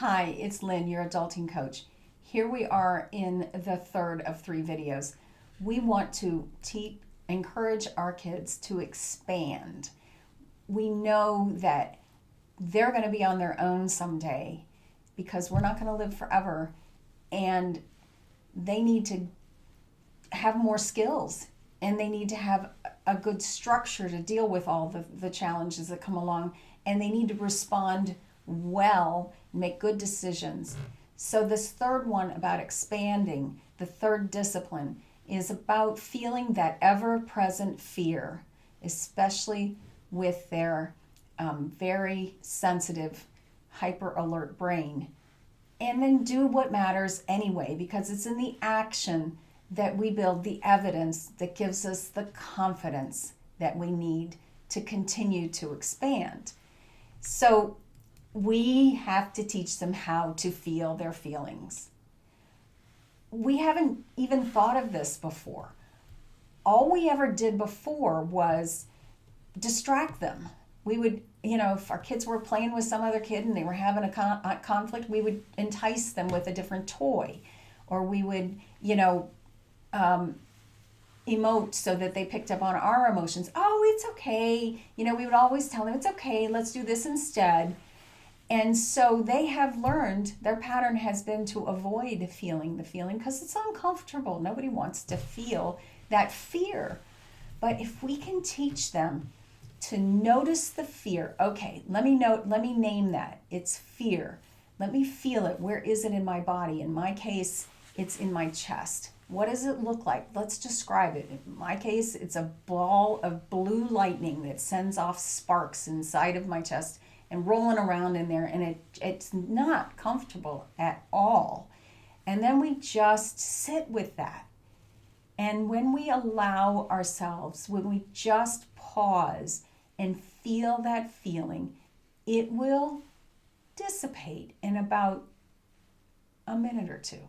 Hi, it's Lynn, your adulting coach. Here we are in the third of 3 videos. We want to encourage our kids to expand. We know that they're going to be on their own someday because we're not going to live forever, and they need to have more skills and they need to have a good structure to deal with all the challenges that come along, and they need to respond well, make good decisions. So this third one about expanding, the third discipline, is about feeling that ever-present fear, especially with their very sensitive, hyper-alert brain. And then do what matters anyway, because it's in the action that we build the evidence that gives us the confidence that we need to continue to expand. So we have to teach them how to feel their feelings. We haven't even thought of this before. All we ever did before was distract them. We would, if our kids were playing with some other kid and they were having a conflict, we would entice them with a different toy, or we would, emote so that they picked up on our emotions. Oh, it's okay. We would always tell them, it's okay, let's do this instead. And so they have learned, their pattern has been to avoid feeling the feeling because it's uncomfortable. Nobody wants to feel that fear. But if we can teach them to notice the fear, okay, let me name that. It's fear. Let me feel it. Where is it in my body? In my case, it's in my chest. What does it look like? Let's describe it. In my case, it's a ball of blue lightning that sends off sparks inside of my chest and rolling around in there, and it's not comfortable at all. And then we just sit with that. And when we allow ourselves, when we just pause and feel that feeling, it will dissipate in about a minute or two.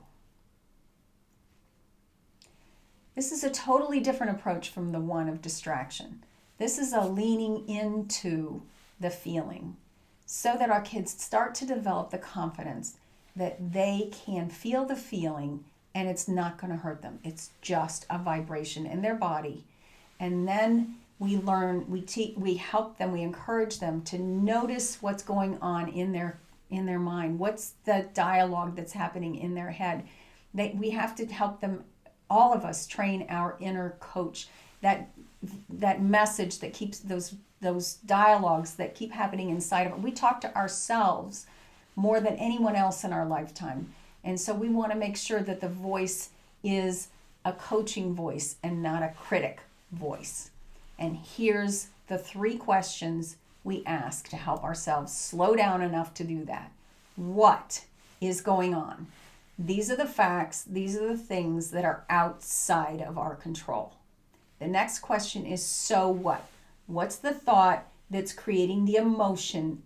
This is a totally different approach from the one of distraction. This is a leaning into the feeling so that our kids start to develop the confidence that they can feel the feeling and it's not going to hurt them. It's just a vibration in their body. And then we learn, we help them, we encourage them to notice what's going on in their mind. What's the dialogue that's happening in their head? We have to help them, all of us, train our inner coach, that message that keeps those dialogues that keep happening inside of it. We talk to ourselves more than anyone else in our lifetime. And so we want to make sure that the voice is a coaching voice and not a critic voice. And here's the 3 questions we ask to help ourselves slow down enough to do that. What is going on? These are the facts. These are the things that are outside of our control. The next question is, so what? What's the thought that's creating the emotion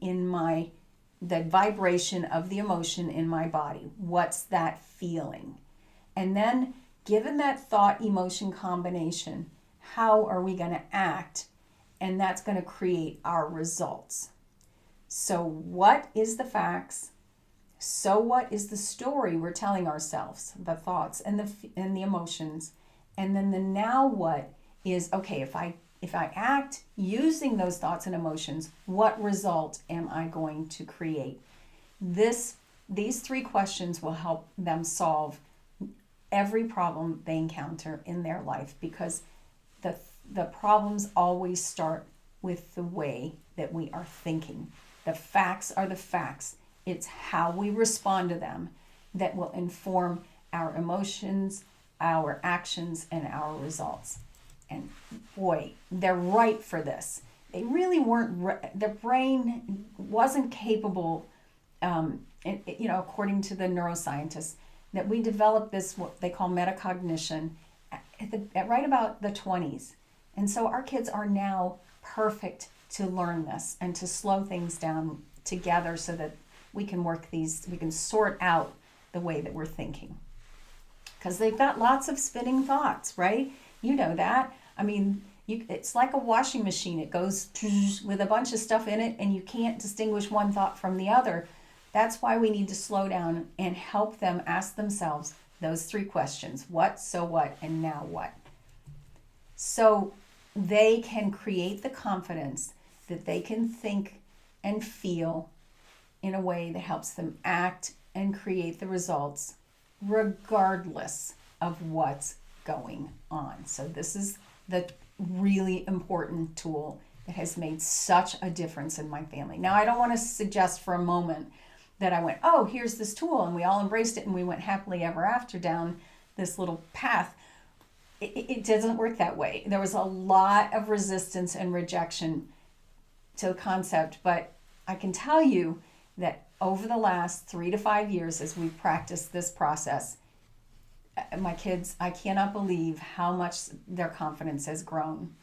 the vibration of the emotion in my body? What's that feeling? And then, given that thought-emotion combination, how are we going to act? And that's going to create our results. So what is the facts? So what is the story we're telling ourselves, the thoughts and the emotions? And then the now what is, okay, if I act using those thoughts and emotions, what result am I going to create? These 3 questions will help them solve every problem they encounter in their life, because the problems always start with the way that we are thinking. The facts are the facts. It's how we respond to them that will inform our emotions, our actions, and our results. And boy, they're right for this. They really weren't, their brain wasn't capable, according to the neuroscientists, that we developed this, what they call metacognition, at right about the 20s. And so our kids are now perfect to learn this and to slow things down together so that we can we can sort out the way that we're thinking. Because they've got lots of spinning thoughts, right? You know that. I mean, it's like a washing machine. It goes with a bunch of stuff in it, and you can't distinguish one thought from the other. That's why we need to slow down and help them ask themselves those three questions: what, so what, and now what? So they can create the confidence that they can think and feel in a way that helps them act and create the results regardless of what's going on. So this is the really important tool that has made such a difference in my family. Now, I don't want to suggest for a moment that I went, oh, here's this tool, and we all embraced it and we went happily ever after down this little path. It doesn't work that way. There was a lot of resistance and rejection to the concept, but I can tell you that over the last 3 to 5 years, as we've practiced this process, my kids, I cannot believe how much their confidence has grown.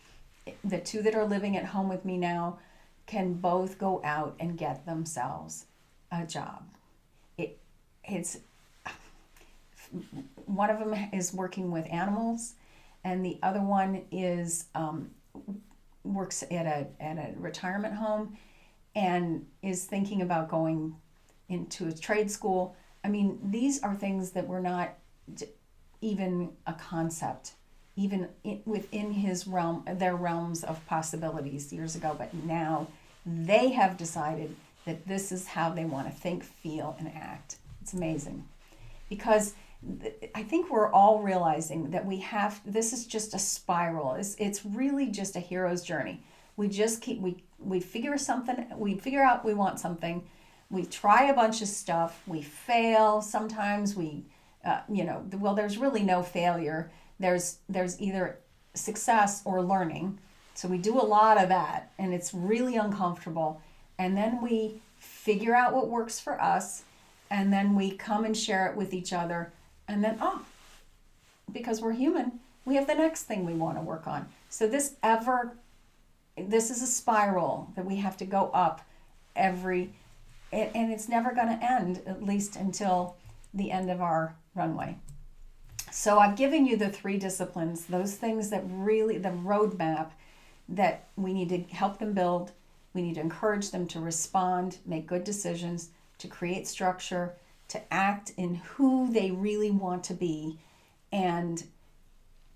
The two that are living at home with me now can both go out and get themselves a job. It's one of them is working with animals, and the other one is works at a retirement home and is thinking about going into a trade school. I mean, these are things that were not even a concept, even within their realms of possibilities years ago. But now they have decided that this is how they want to think, feel, and act. It's amazing, because I think we're all realizing that this is just a spiral. It's really just a hero's journey. We just we figure out we want something. We try a bunch of stuff. We fail. Sometimes there's really no failure. There's either success or learning. So we do a lot of that, and it's really uncomfortable. And then we figure out what works for us, and then we come and share it with each other. And then, because we're human, we have the next thing we want to work on. So this is a spiral that we have to go up and it's never going to end, at least until the end of our runway. So I've given you the 3 disciplines, those things that really, the roadmap that we need to help them build. We need to encourage them to respond, make good decisions, to create structure, to act in who they really want to be, and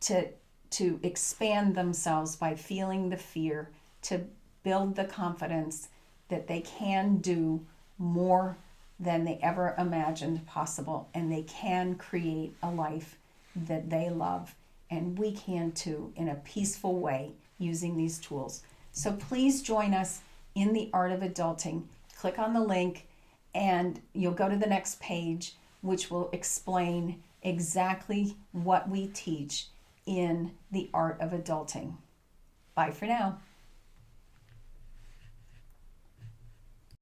to expand themselves by feeling the fear, to build the confidence that they can do more than they ever imagined possible, and they can create a life that they love. And we can too, in a peaceful way, using these tools. So please join us in the Art of Adulting. Click on the link and you'll go to the next page, which will explain exactly what we teach in the Art of Adulting. Bye for now.